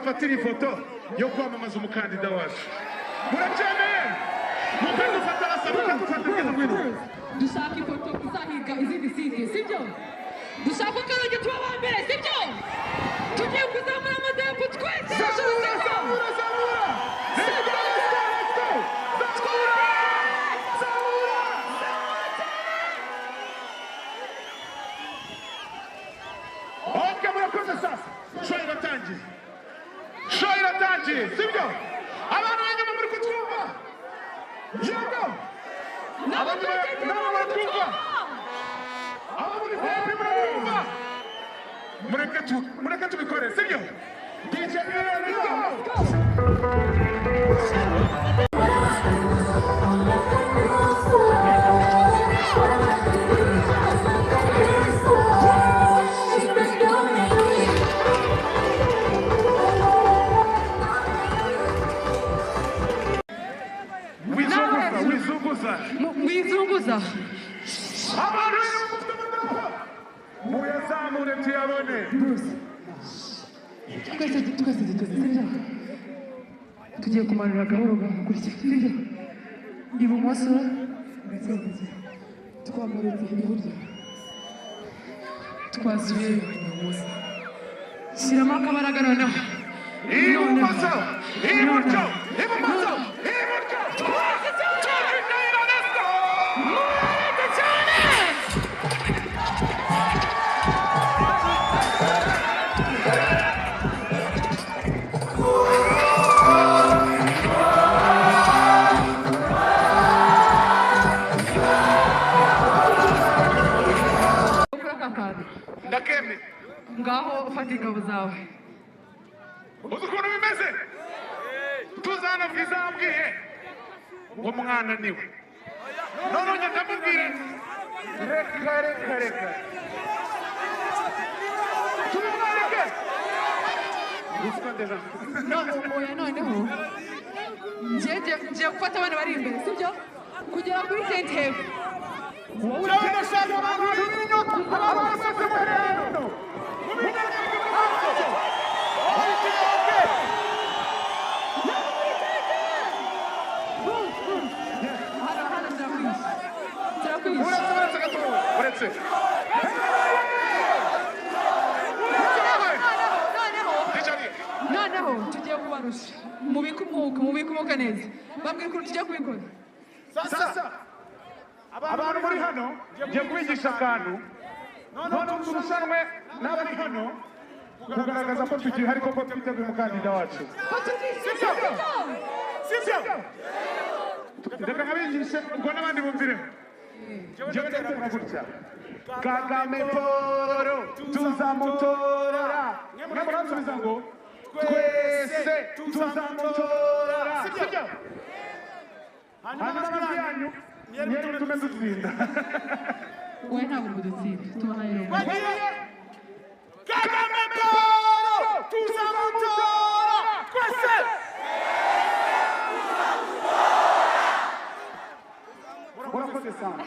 tubafatira ifoto yo kwamamaza umukandida wacu. Murabyemeye? Mukadufata asaba mukadufata ibintu. Dushaka ifoto izahiga izindi sidi, sibyo? Dushaka akarenge tuba ba mbere, sibyo? Tugiye kuzamura amadarapo twese. Zamura! Okay, murakoze sasa. Show iratangiye, sibyo? Abantu banyuma muri kutwumva. Yego. Abantu batwumva. Mureke tubikore, sibyo? DJ Wizunguza. Muyazamure tuyabone. Twese tugiye kumanura gahoro gahoro. Ibumoso twamurutse iburyo. Twasubiye ibumoso. Shyiramo akabaraga noneho. Ibumoso. Ndakeme. Ngaho fata ingabo zawe. Uzi ukuntu bimeze? Tuzana Bwiza yambwiye ngo mwana niwe. None njye ndamubwira reka. Tumwareke. Usikondeza. Noneho. Ngiye gufata abana bari imbere, sibyo? Kugera kuri tentebe. Urabona shaka abantu b'inyota abasase muherero. Uretse. Noneho tugiye kubarusha. Mubike umwuka neza. Babwire ko tugiye kubikora. Sasa abantu muri hano ngiye kubigisha akantu noneho turushanwe n'abari hano kugaragaza ko tugiye ariko ko twiteguye umukandida wacu. Sibyo? Reka nkabigishe ngo n'abandi bumvireho. Njyewe ndakora gutya. Kagame Paul tuzamutora. Mwe muransubiza ngo twese tuzamutora. Sibyo? Hanyuma byanyu nyeri tume dutsinda. Wowe ntabwo udutsinda. Tubahaye rumwe. Kagame Paul tuzamutora. Twese. Murakoze sana.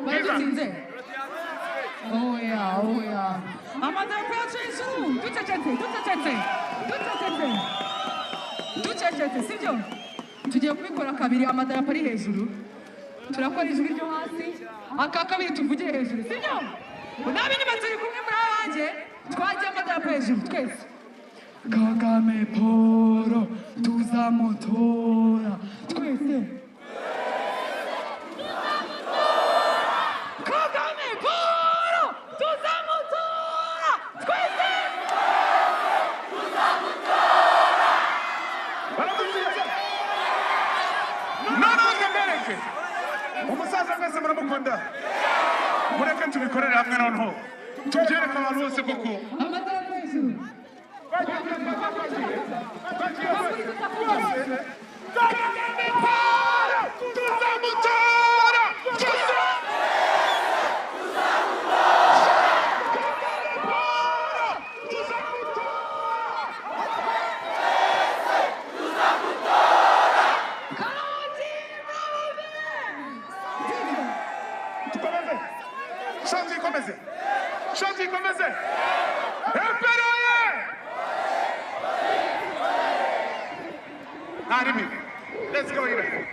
Badutsinze. Oya. Amadarapo yacu hejuru. Ducecetse, sibyo? Tugiye kubikora kabiri, amadarapo ari hejuru. Turakora ijwi ryo hasi, aka kabiri tuvugire hejuru, sibyo? Nabi niba turi kumwe muri abanjye, twagiye amadarapo hejuru twese. Kagame Paul tuzamutora. Twese. Kagame Paul tuzamutora. Twese. Umusaza mwese muramukunda. Mureke tubikorere hamwe noneho. Tubyereka abantu bose koko. Amadarapo hejuru. Kagame Paul tuzamutora. Shanti komeze. Imbere. Arimi. Let's go here.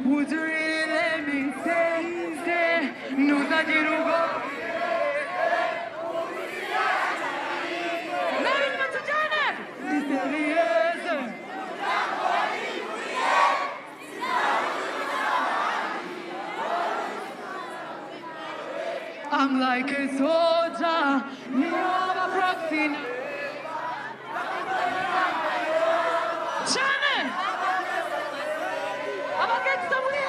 Would you really let me say, nous a dit I'm like a soldier, you have a proxy. Chane! I'm gonna get somewhere.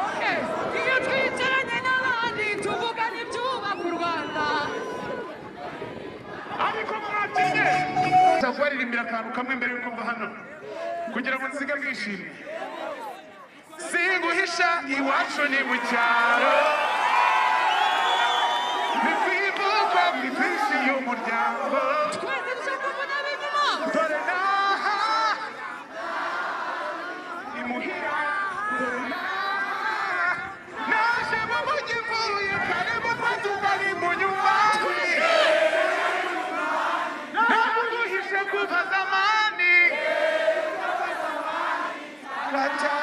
Okay, iyo twicaranye n'abandi tuvugana ibyubaka u Rwanda. Ariko mwatinye ndakwaririmira akantu kamwe mbere yuko mva hano kugira ngo nsiga mwishimye. Singuhisha iwacu ni mu cyaro, nitwivuga mw'ifishi y'umuryango, twese dushaka kubona ab'inyuma. dore naha imuhira, dore naha naje mu mujyi mvuye kare mu mazu bari mu nyuma, naguhishe kuva zamani gaca.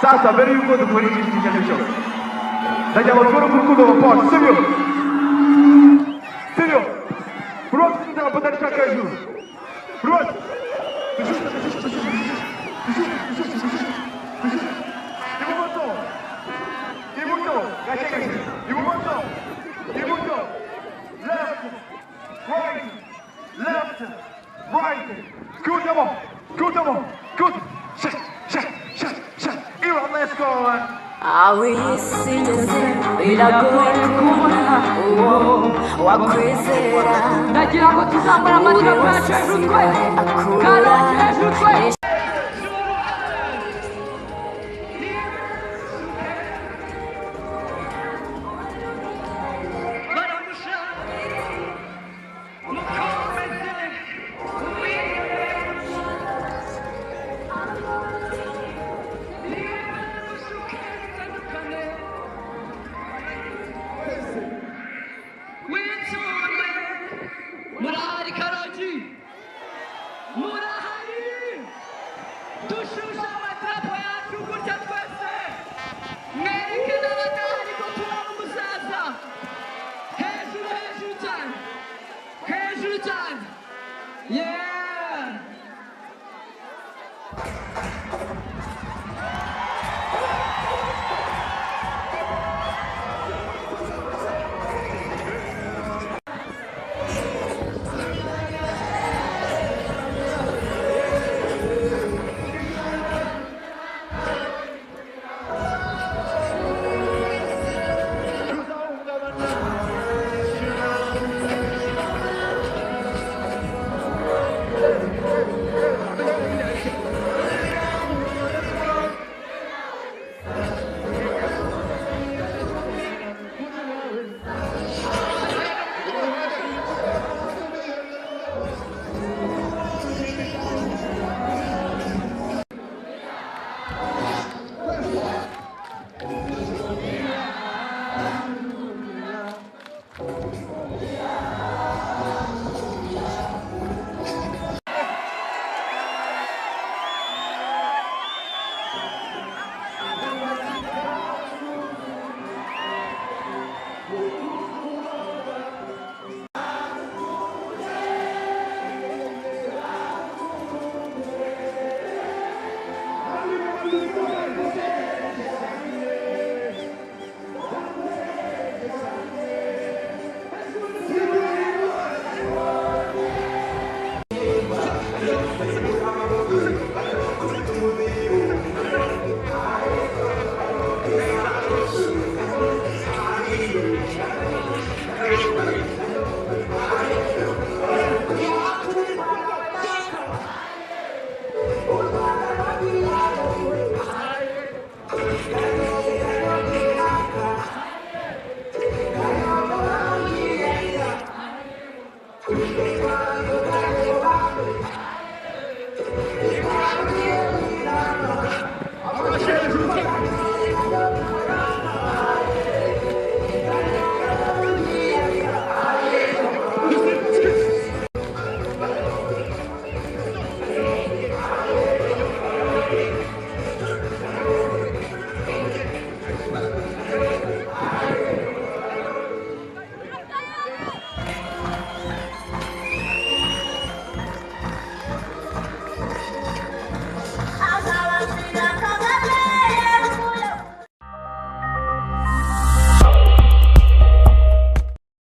Sasa mbere yuko dukora iki kintu cyose ndajya bakora urukundo rwa sibyo sibyo bro tujya batari shaka hejuru bro ibumoso gake ibumoso left right good devil good let's go. Awisigeze biragoye kubona uwo wakwizera ndagira ngo tuzamura amatako yacu hejuru twese kandi hejuru twese. Murahari Karoti, murahari, dushusha amatako yacu gutya twese, mwerekana abadahari ko tuba umusaza, hejuru cyane, yeah.